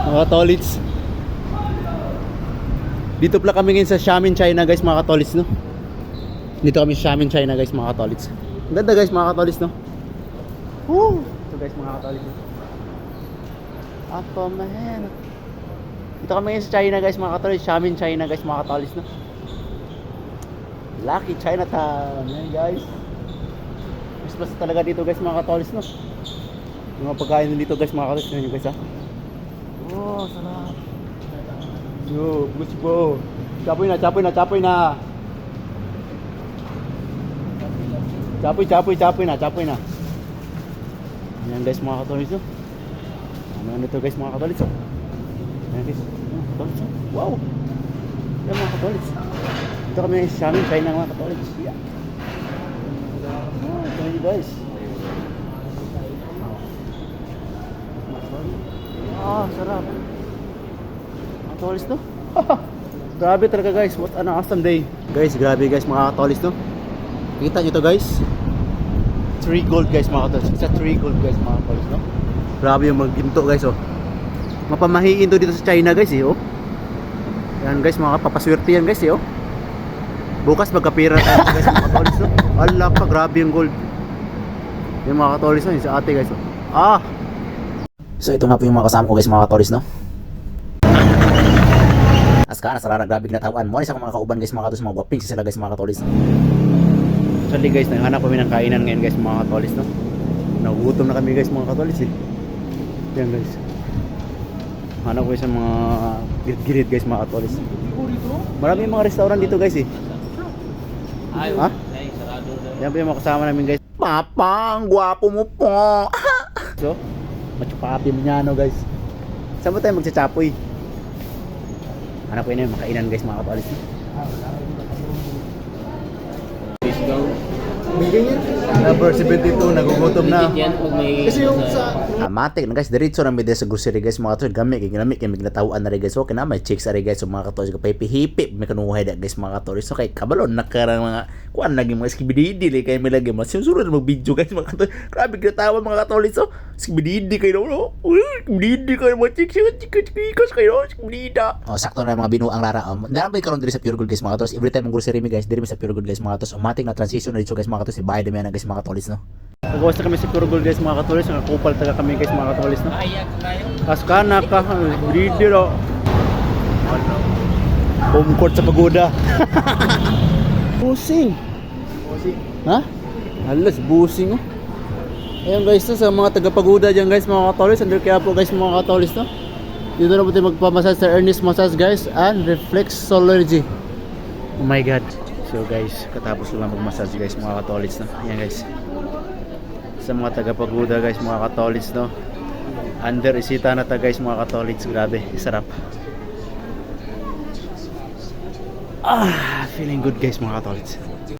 Mga Katolits. Dito pala kami ngayon sa Xiamen, China guys, mga Katolits, no? Dito kami sa Xiamen, China guys, mga Katolits. Ang ganda guys, mga Katolits, no? Woo! Ito guys, mga Katolits, no? Apo man. Dito kami ngayon sa China guys, mga Katolits. Xiamen, China guys, mga Katolits, no? Lucky Chinatown. Yan guys. Christmas talaga dito guys, mga Katolits, no? Yung mga pagkain dito guys, mga Katolits, yun guys, ha? Oh, sarap. Yo, gusto po. Chapoy na, chapoy na, chapoy na. Chapoy, chapoy, chapoy na, chapoy na. Ayan guys, mga Katolits, no? Ano ito guys, mga Katolits, oh. Ayan guys, Katolits, oh. Wow. Ayan mga Katolits. Dito kami sa Xiamen, China, mga Katolits. Yeah. Oh, ito yun guys. Ah, sarap. Katolits, no? Grabe talaga guys. What an awesome day. Guys, grabe guys, mga Katolits, no? Kita nyo to guys. 3 gold guys, mga Katolits. It's a 3 gold guys, mga Katolits, no? Grabe yung magginto guys, oh. Mapamahiin to dito sa China guys, eh, oh. Yan guys, mga papaswerte yan guys, eh, oh. Bukas magkapira tayo guys, mga Katolits, no? Ala pa, grabe yung gold. Yung mga Katolits, no? Yung sa ate guys, oh. Ah! So ito nga po yung mga kasama ko guys, mga Katolits, no? Askana, sarara, grabe ginatawan. Mo sa mga kauban guys, mga Katolits, mga waping sila guys, mga Katolits. Actually guys, naghanap kami ng kainan ngayon guys, mga Katolits, no? Nagugutom na kami guys, mga Katolits, eh. Yan guys. Hanap ko sa mga gilid guys, mga Katolits. Marami mga restaurant dito guys, eh. Ha? Yan po yung mga kasama namin guys. Papa, ang gwapo mo po. So, machupapi mo niya, no guys. Saan mo tayo magsachapoy? Hanap ko yun yung makainan guys, mga Katolits. Bigyan yan. Number 72, nagugutom na. Kasi yung sa... Matik na guys, diretso na may sa grocery guys, mga Katolits. Gamit, ginamit, may ginatawaan na rin guys. Okay na, may chicks na rin guys, mga Katolits. Kapay-hipip, may kanuhay na guys, mga Katolits. So kay kabalon, nakarang mga kuan lagi mga skibididi, kaya may lagi mga sinusunod na mag-video guys, mga Katolits. Grabe ginatawaan mga Katolits, so skibididi kayo, no? Skibididi kayo, mga chicks, chicks kayo, skibidida. Oh, sakto na mga binuang rara. Narambay karon diri sa Pure Gold guys, mga Katolits. Every time ang grocery mi guys, diri mi sa Pure Gold guys, mga Katolits. Matik na transition na dito guys, mga Katolits. Bayad na guys, mga Katolits, no? Nagawas na kami sa Pure Gold guys, mga Katolits. Nakakupal taga kami guys, mga Katolits, no? Askana ka, greedy ro. Home court sa pagoda. Busing. Ha? Halos busing, oh. Ayan guys, no, sa mga taga-pagoda dyan guys, mga Katolits. Under kaya po guys, mga Katolits, no? Dito na po tayo magpamassage sa Ernest Massage guys and Reflexology. Oh my god. So guys, katapos lang mag-massage guys, mga Katolits, no? Ayan guys. Sa mga taga-pagoda guys, mga Katolits, no? Under isita na ta guys, mga Katolits. Grabe, sarap. Ah, feeling good guys, mga Katolits.